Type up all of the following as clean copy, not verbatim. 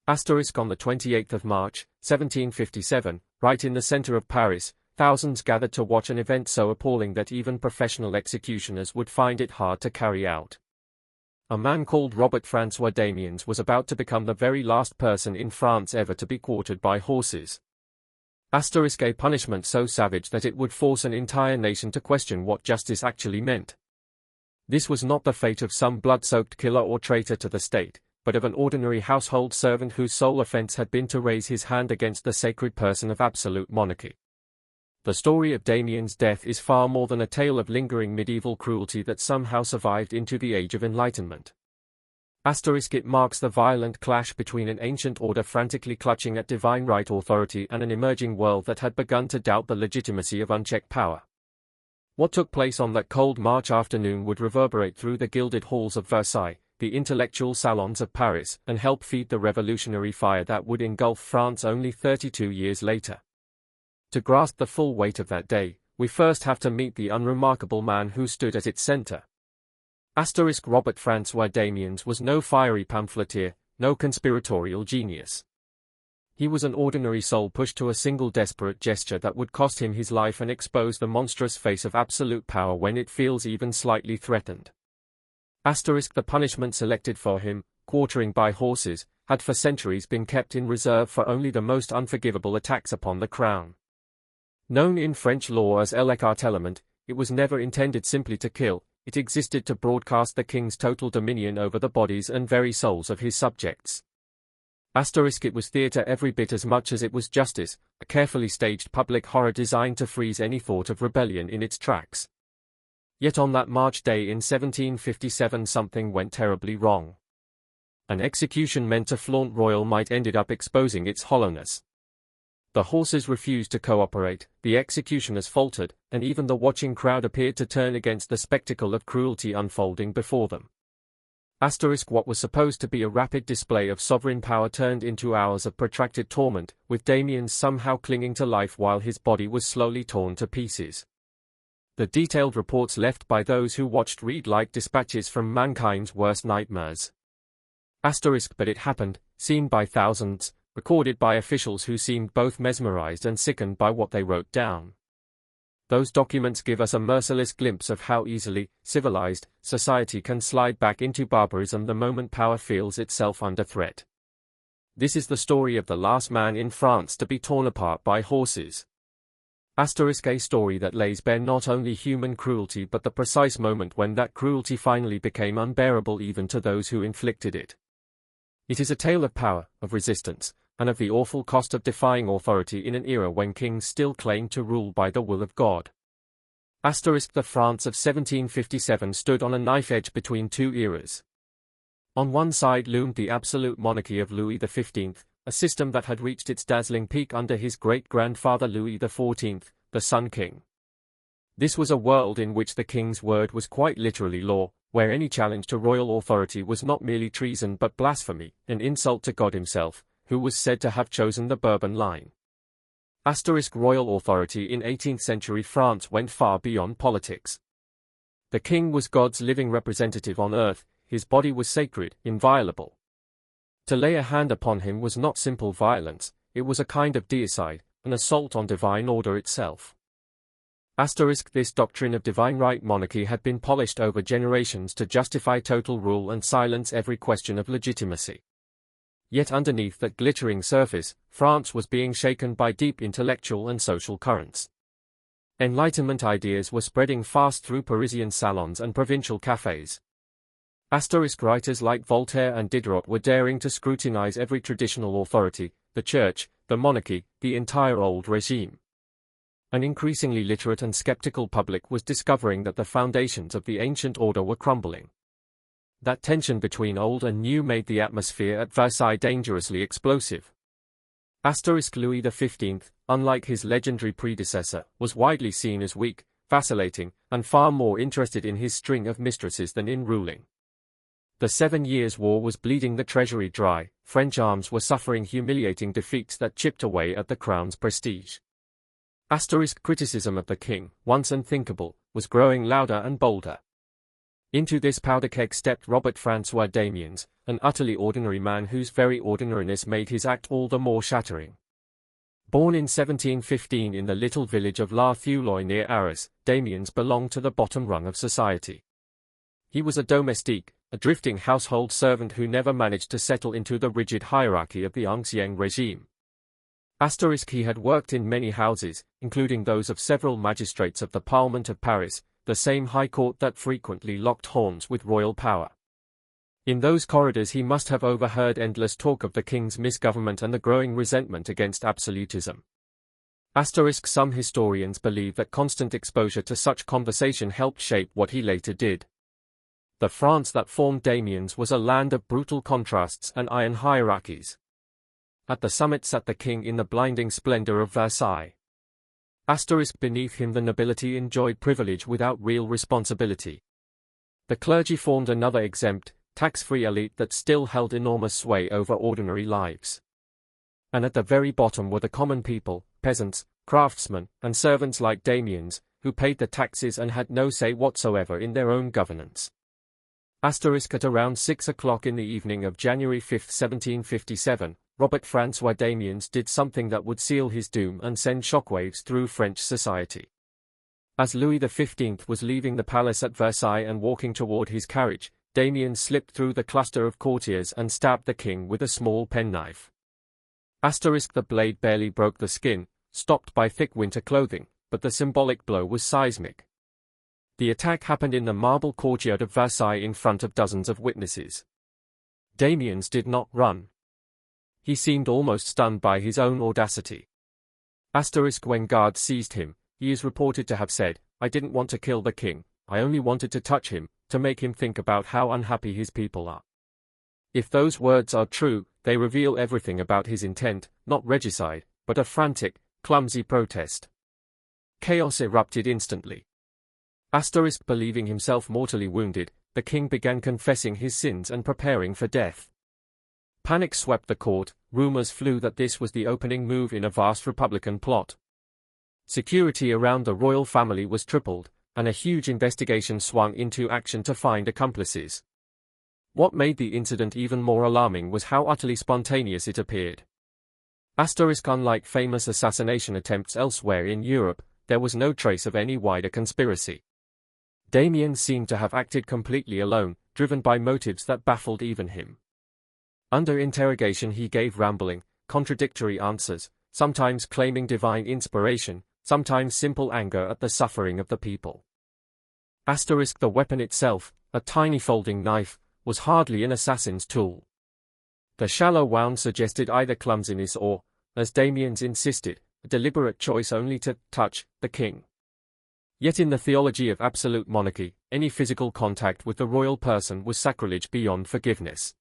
On the 28th of March, 1757, right in the center of Paris, thousands gathered to watch an event so appalling that even professional executioners would find it hard to carry out. A man called Robert-François Damiens was about to become the very last person in France ever to be quartered by horses. A punishment so savage that it would force an entire nation to question what justice actually meant. This was not the fate of some blood-soaked killer or traitor to the state, but of an ordinary household servant whose sole offense had been to raise his hand against the sacred person of absolute monarchy. The story of Damiens' death is far more than a tale of lingering medieval cruelty that somehow survived into the Age of Enlightenment. It marks the violent clash between an ancient order frantically clutching at divine right authority and an emerging world that had begun to doubt the legitimacy of unchecked power. What took place on that cold March afternoon would reverberate through the gilded halls of Versailles, the intellectual salons of Paris, and help feed the revolutionary fire that would engulf France only 32 years later. To grasp the full weight of that day, we first have to meet the unremarkable man who stood at its center. Robert-François Damiens was no fiery pamphleteer, no conspiratorial genius. He was an ordinary soul pushed to a single desperate gesture that would cost him his life and expose the monstrous face of absolute power when it feels even slightly threatened. The punishment selected for him, quartering by horses, had for centuries been kept in reserve for only the most unforgivable attacks upon the crown. Known in French law as l'écartèlement, it was never intended simply to kill, it existed to broadcast the king's total dominion over the bodies and very souls of his subjects. It was theatre every bit as much as it was justice, a carefully staged public horror designed to freeze any thought of rebellion in its tracks. Yet on that March day in 1757 something went terribly wrong. An execution meant to flaunt royal might ended up exposing its hollowness. The horses refused to cooperate, the executioners faltered, and even the watching crowd appeared to turn against the spectacle of cruelty unfolding before them. What was supposed to be a rapid display of sovereign power turned into hours of protracted torment, with Damiens somehow clinging to life while his body was slowly torn to pieces. The detailed reports left by those who watched read like dispatches from mankind's worst nightmares. But it happened, seen by thousands, recorded by officials who seemed both mesmerized and sickened by what they wrote down. Those documents give us a merciless glimpse of how easily civilized society can slide back into barbarism the moment power feels itself under threat. This is the story of the last man in France to be torn apart by horses. A story that lays bare not only human cruelty but the precise moment when that cruelty finally became unbearable even to those who inflicted it. It is a tale of power, of resistance, and of the awful cost of defying authority in an era when kings still claimed to rule by the will of God. The France of 1757 stood on a knife edge between two eras. On one side loomed the absolute monarchy of Louis XV, a system that had reached its dazzling peak under his great-grandfather Louis XIV, the Sun King. This was a world in which the king's word was quite literally law, where any challenge to royal authority was not merely treason but blasphemy, an insult to God himself, who was said to have chosen the Bourbon line. Royal authority in 18th-century France went far beyond politics. The king was God's living representative on earth, his body was sacred, inviolable. To lay a hand upon him was not simple violence, it was a kind of deicide, an assault on divine order itself. This doctrine of divine right monarchy had been polished over generations to justify total rule and silence every question of legitimacy. Yet underneath that glittering surface, France was being shaken by deep intellectual and social currents. Enlightenment ideas were spreading fast through Parisian salons and provincial cafes. Writers like Voltaire and Diderot were daring to scrutinize every traditional authority, the church, the monarchy, the entire old regime. An increasingly literate and skeptical public was discovering that the foundations of the ancient order were crumbling. That tension between old and new made the atmosphere at Versailles dangerously explosive. Louis XV, unlike his legendary predecessor, was widely seen as weak, vacillating, and far more interested in his string of mistresses than in ruling. The 7 Years' War was bleeding the treasury dry, French arms were suffering humiliating defeats that chipped away at the crown's prestige. Criticism of the king, once unthinkable, was growing louder and bolder. Into this powder keg stepped Robert-François Damiens, an utterly ordinary man whose very ordinariness made his act all the more shattering. Born in 1715 in the little village of La Thouloy near Arras, Damiens belonged to the bottom rung of society. He was a domestique, a drifting household servant who never managed to settle into the rigid hierarchy of the Ancien regime. He had worked in many houses, including those of several magistrates of the Parliament of Paris, the same high court that frequently locked horns with royal power. In those corridors he must have overheard endless talk of the king's misgovernment and the growing resentment against absolutism. Some historians believe that constant exposure to such conversation helped shape what he later did. The France that formed Damiens was a land of brutal contrasts and iron hierarchies. At the summit sat the king in the blinding splendor of Versailles. Beneath him the nobility enjoyed privilege without real responsibility. The clergy formed another exempt, tax-free elite that still held enormous sway over ordinary lives. And at the very bottom were the common people, peasants, craftsmen, and servants like Damiens, who paid the taxes and had no say whatsoever in their own governance. At around 6 o'clock in the evening of January 5, 1757, Robert-François Damiens did something that would seal his doom and send shockwaves through French society. As Louis XV was leaving the palace at Versailles and walking toward his carriage, Damiens slipped through the cluster of courtiers and stabbed the king with a small penknife. The blade barely broke the skin, stopped by thick winter clothing, but the symbolic blow was seismic. The attack happened in the marble courtyard of Versailles in front of dozens of witnesses. Damiens did not run. He seemed almost stunned by his own audacity. When guards seized him, he is reported to have said, "I didn't want to kill the king, I only wanted to touch him, to make him think about how unhappy his people are." If those words are true, they reveal everything about his intent, not regicide, but a frantic, clumsy protest. Chaos erupted instantly. Believing himself mortally wounded, the king began confessing his sins and preparing for death. Panic swept the court, rumors flew that this was the opening move in a vast Republican plot. Security around the royal family was tripled, and a huge investigation swung into action to find accomplices. What made the incident even more alarming was how utterly spontaneous it appeared. Unlike famous assassination attempts elsewhere in Europe, there was no trace of any wider conspiracy. Damiens seemed to have acted completely alone, driven by motives that baffled even him. Under interrogation he gave rambling, contradictory answers, sometimes claiming divine inspiration, sometimes simple anger at the suffering of the people. The weapon itself, a tiny folding knife, was hardly an assassin's tool. The shallow wound suggested either clumsiness or, as Damiens insisted, a deliberate choice only to touch the king. Yet in the theology of absolute monarchy, any physical contact with the royal person was sacrilege beyond forgiveness.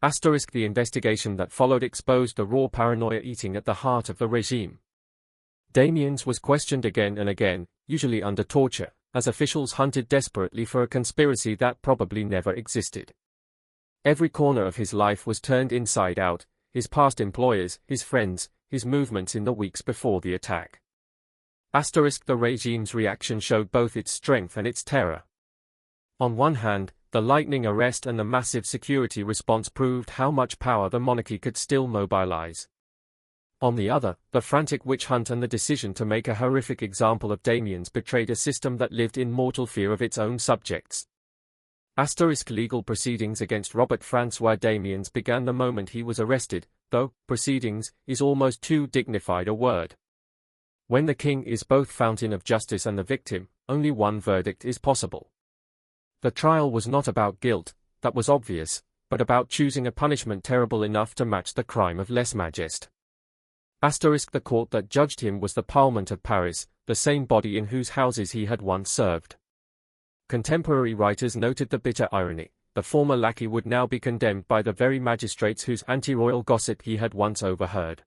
The investigation that followed exposed the raw paranoia eating at the heart of the regime. Damiens was questioned again and again, usually under torture, as officials hunted desperately for a conspiracy that probably never existed. Every corner of his life was turned inside out, his past employers, his friends, his movements in the weeks before the attack. The regime's reaction showed both its strength and its terror. On one hand, the lightning arrest and the massive security response proved how much power the monarchy could still mobilize. On the other, the frantic witch hunt and the decision to make a horrific example of Damiens betrayed a system that lived in mortal fear of its own subjects. Legal proceedings against Robert-François Damiens began the moment he was arrested, though proceedings is almost too dignified a word. When the king is both fountain of justice and the victim, only one verdict is possible. The trial was not about guilt, that was obvious, but about choosing a punishment terrible enough to match the crime of lèse-majesté. The court that judged him was the Parliament of Paris, the same body in whose houses he had once served. Contemporary writers noted the bitter irony: the former lackey would now be condemned by the very magistrates whose anti-royal gossip he had once overheard.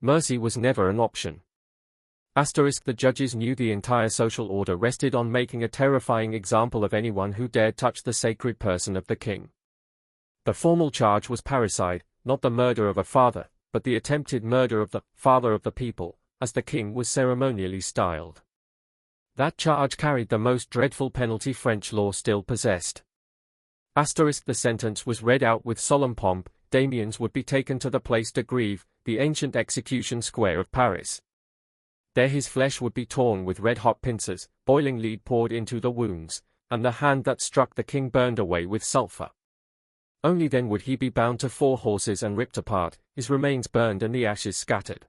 Mercy was never an option. The judges knew the entire social order rested on making a terrifying example of anyone who dared touch the sacred person of the king. The formal charge was parricide, not the murder of a father, but the attempted murder of the father of the people, as the king was ceremonially styled. That charge carried the most dreadful penalty French law still possessed. Asterisk the sentence was read out with solemn pomp. Damiens would be taken to the Place de Grève, the ancient execution square of Paris. There his flesh would be torn with red-hot pincers, boiling lead poured into the wounds, and the hand that struck the king burned away with sulphur. Only then would he be bound to 4 horses and ripped apart, his remains burned and the ashes scattered.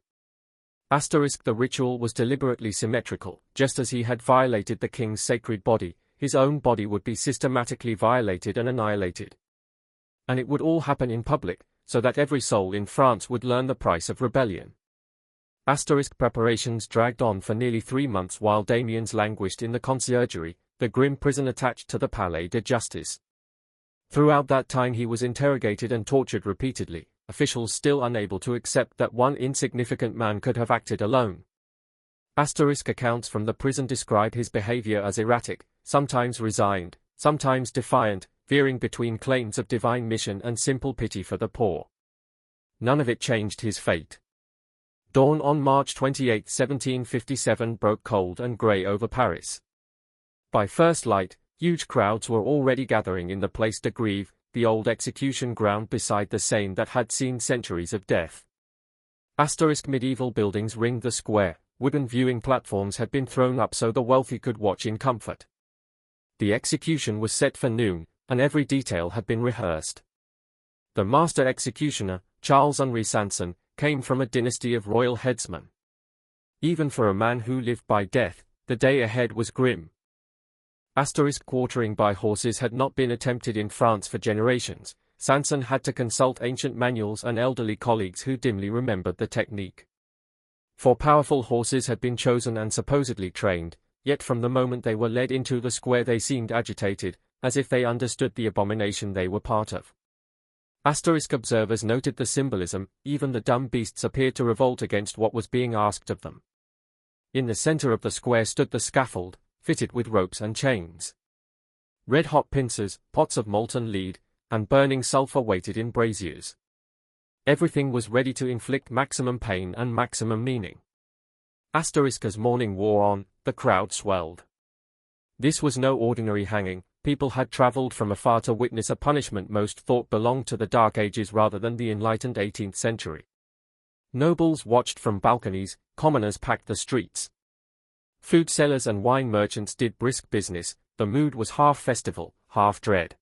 Asterisk the ritual was deliberately symmetrical. Just as he had violated the king's sacred body, his own body would be systematically violated and annihilated. And it would all happen in public, so that every soul in France would learn the price of rebellion. Asterisk preparations dragged on for nearly 3 months while Damiens languished in the conciergerie, the grim prison attached to the Palais de Justice. Throughout that time he was interrogated and tortured repeatedly, officials still unable to accept that one insignificant man could have acted alone. Asterisk accounts from the prison describe his behavior as erratic, sometimes resigned, sometimes defiant, veering between claims of divine mission and simple pity for the poor. None of it changed his fate. Dawn on March 28, 1757 broke cold and grey over Paris. By first light, huge crowds were already gathering in the Place de Grève, the old execution ground beside the Seine that had seen centuries of death. Asterisk medieval buildings ringed the square, wooden viewing platforms had been thrown up so the wealthy could watch in comfort. The execution was set for noon, and every detail had been rehearsed. The master executioner, Charles-Henri Sanson, came from a dynasty of royal headsmen. Even for a man who lived by death, the day ahead was grim. Asterisk quartering by horses had not been attempted in France for generations. Sanson had to consult ancient manuals and elderly colleagues who dimly remembered the technique. For powerful horses had been chosen and supposedly trained, yet from the moment they were led into the square they seemed agitated, as if they understood the abomination they were part of. Asterisk observers noted the symbolism, even the dumb beasts appeared to revolt against what was being asked of them. In the center of the square stood the scaffold, fitted with ropes and chains. Red-hot pincers, pots of molten lead, and burning sulphur waited in braziers. Everything was ready to inflict maximum pain and maximum meaning. Asterisk as morning wore on, the crowd swelled. This was no ordinary hanging. People had traveled from afar to witness a punishment most thought belonged to the Dark Ages rather than the enlightened 18th century. Nobles watched from balconies, commoners packed the streets. Food sellers and wine merchants did brisk business. The mood was half festival, half dread.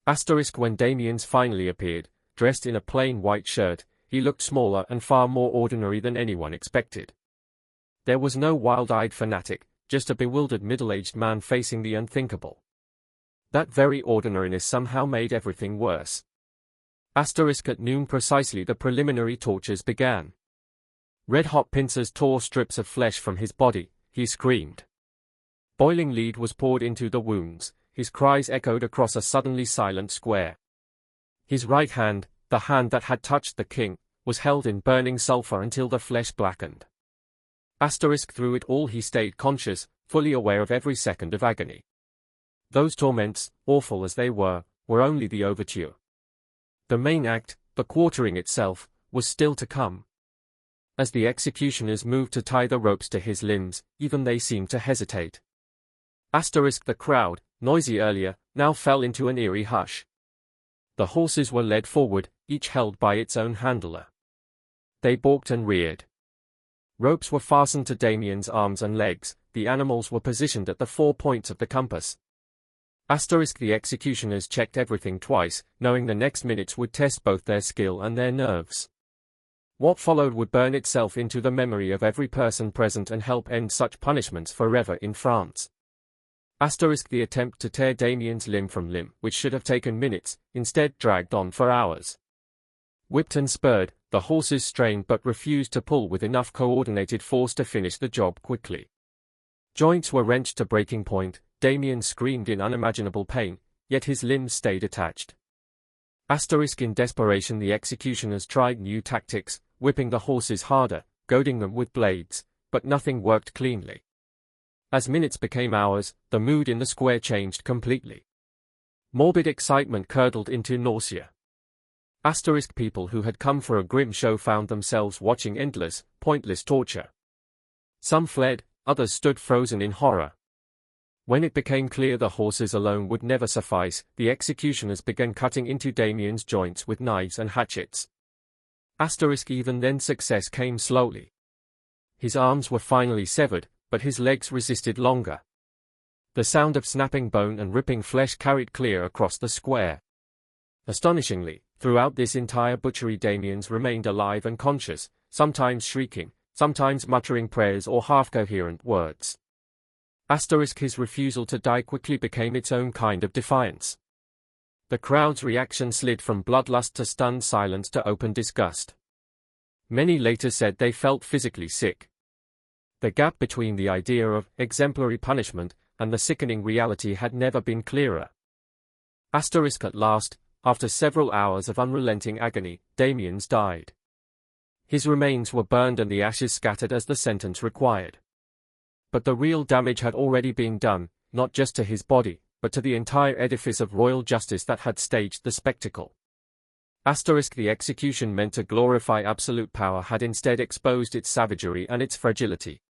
Asterisk when Damiens finally appeared, dressed in a plain white shirt, he looked smaller and far more ordinary than anyone expected. There was no wild-eyed fanatic, just a bewildered middle-aged man facing the unthinkable. That very ordinariness somehow made everything worse. Asterisk at noon precisely the preliminary tortures began. Red-hot pincers tore strips of flesh from his body, he screamed. Boiling lead was poured into the wounds, his cries echoed across a suddenly silent square. His right hand, the hand that had touched the king, was held in burning sulphur until the flesh blackened. Asterisk through it all he stayed conscious, fully aware of every second of agony. Those torments, awful as they were only the overture. The main act, the quartering itself, was still to come. As the executioners moved to tie the ropes to his limbs, even they seemed to hesitate. Asterisk the crowd, noisy earlier, now fell into an eerie hush. The horses were led forward, each held by its own handler. They balked and reared. Ropes were fastened to Damiens' arms and legs, the animals were positioned at the 4 points of the compass. Asterisk the executioners checked everything twice, knowing the next minutes would test both their skill and their nerves. What followed would burn itself into the memory of every person present and help end such punishments forever in France. Asterisk the attempt to tear Damiens limb from limb, which should have taken minutes, instead dragged on for hours. Whipped and spurred, the horses strained but refused to pull with enough coordinated force to finish the job quickly. Joints were wrenched to breaking point, Damiens screamed in unimaginable pain, yet his limbs stayed attached. Asterisk in desperation the executioners tried new tactics, whipping the horses harder, goading them with blades, but nothing worked cleanly. As minutes became hours, the mood in the square changed completely. Morbid excitement curdled into nausea. Asterisk people who had come for a grim show found themselves watching endless, pointless torture. Some fled, others stood frozen in horror. When it became clear the horses alone would never suffice, the executioners began cutting into Damien's joints with knives and hatchets. Even then success came slowly. His arms were finally severed, but his legs resisted longer. The sound of snapping bone and ripping flesh carried clear across the square. Astonishingly, throughout this entire butchery Damiens remained alive and conscious, sometimes shrieking, sometimes muttering prayers or half-coherent words. His refusal to die quickly became its own kind of defiance. The crowd's reaction slid from bloodlust to stunned silence to open disgust. Many later said they felt physically sick. The gap between the idea of exemplary punishment and the sickening reality had never been clearer. At last, after several hours of unrelenting agony, Damiens died. His remains were burned and the ashes scattered as the sentence required. But the real damage had already been done, not just to his body, but to the entire edifice of royal justice that had staged the spectacle. The execution meant to glorify absolute power had instead exposed its savagery and its fragility.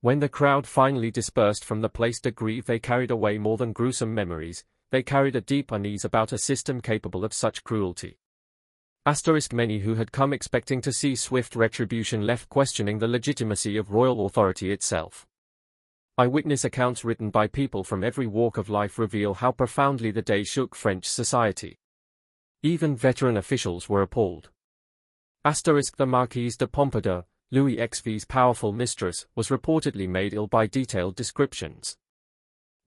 When the crowd finally dispersed from the place to grieve, they carried away more than gruesome memories, they carried a deep unease about a system capable of such cruelty. Many who had come expecting to see swift retribution left questioning the legitimacy of royal authority itself. Eyewitness accounts written by people from every walk of life reveal how profoundly the day shook French society. Even veteran officials were appalled. The Marquise de Pompadour, Louis XV's powerful mistress, was reportedly made ill by detailed descriptions.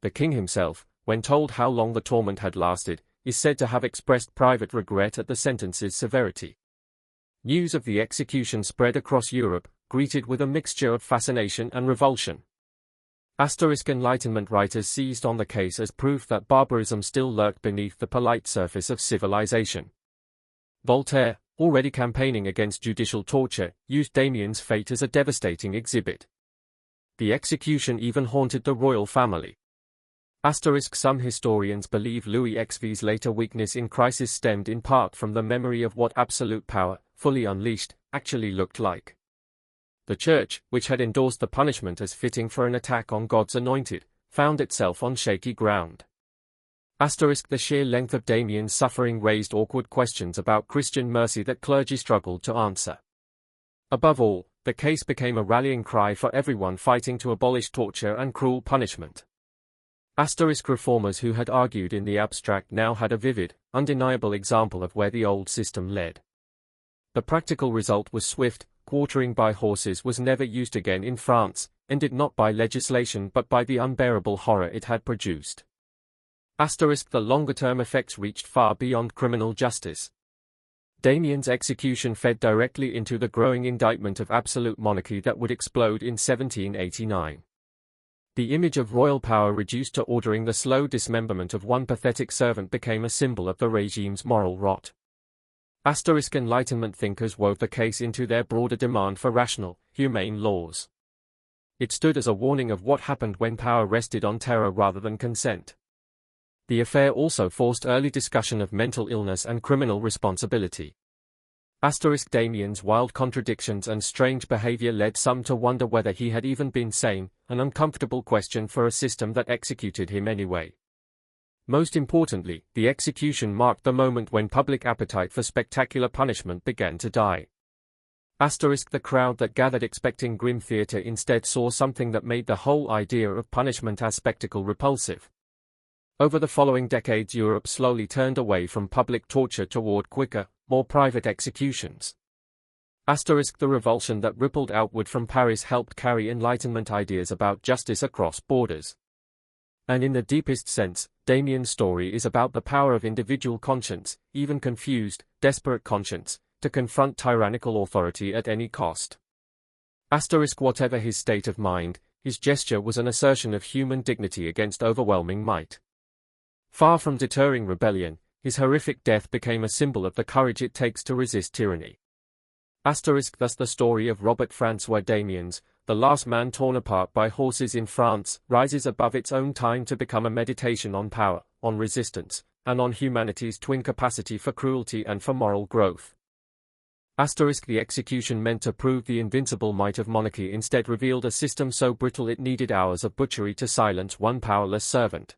The king himself, when told how long the torment had lasted, is said to have expressed private regret at the sentence's severity. News of the execution spread across Europe, greeted with a mixture of fascination and revulsion. Enlightenment writers seized on the case as proof that barbarism still lurked beneath the polite surface of civilization. Voltaire, already campaigning against judicial torture, used Damien's fate as a devastating exhibit. The execution even haunted the royal family. Some historians believe Louis XV's later weakness in crisis stemmed in part from the memory of what absolute power, fully unleashed, actually looked like. The Church, which had endorsed the punishment as fitting for an attack on God's anointed, found itself on shaky ground. The sheer length of Damien's suffering raised awkward questions about Christian mercy that clergy struggled to answer. Above all, the case became a rallying cry for everyone fighting to abolish torture and cruel punishment. Reformers who had argued in the abstract now had a vivid, undeniable example of where the old system led. The practical result was swift. Quartering by horses was never used again in France, ended not by legislation but by the unbearable horror it had produced. The longer-term effects reached far beyond criminal justice. Damien's execution fed directly into the growing indictment of absolute monarchy that would explode in 1789. The image of royal power reduced to ordering the slow dismemberment of one pathetic servant became a symbol of the regime's moral rot. Enlightenment thinkers wove the case into their broader demand for rational, humane laws. It stood as a warning of what happened when power rested on terror rather than consent. The affair also forced early discussion of mental illness and criminal responsibility. Damien's wild contradictions and strange behavior led some to wonder whether he had even been sane, an uncomfortable question for a system that executed him anyway. Most importantly, the execution marked the moment when public appetite for spectacular punishment began to die. The crowd that gathered expecting grim theater instead saw something that made the whole idea of punishment as spectacle repulsive. Over the following decades, Europe slowly turned away from public torture toward quicker, more private executions. The revulsion that rippled outward from Paris helped carry Enlightenment ideas about justice across borders. And in the deepest sense, Damien's story is about the power of individual conscience, even confused, desperate conscience, to confront tyrannical authority at any cost. Whatever his state of mind, his gesture was an assertion of human dignity against overwhelming might. Far from deterring rebellion, his horrific death became a symbol of the courage it takes to resist tyranny. Thus the story of Robert-François Damiens, the last man torn apart by horses in France, rises above its own time to become a meditation on power, on resistance, and on humanity's twin capacity for cruelty and for moral growth. The execution meant to prove the invincible might of monarchy instead revealed a system so brittle it needed hours of butchery to silence one powerless servant.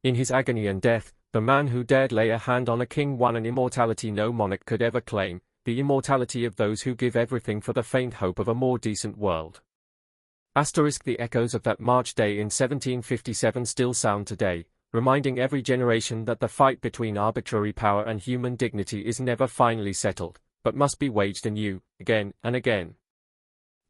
In his agony and death, the man who dared lay a hand on a king won an immortality no monarch could ever claim, the immortality of those who give everything for the faint hope of a more decent world. The echoes of that March day in 1757 still sound today, reminding every generation that the fight between arbitrary power and human dignity is never finally settled, but must be waged anew, again and again.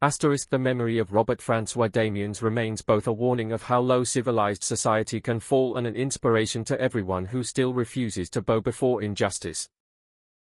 The memory of Robert-François Damiens remains both a warning of how low civilized society can fall and an inspiration to everyone who still refuses to bow before injustice.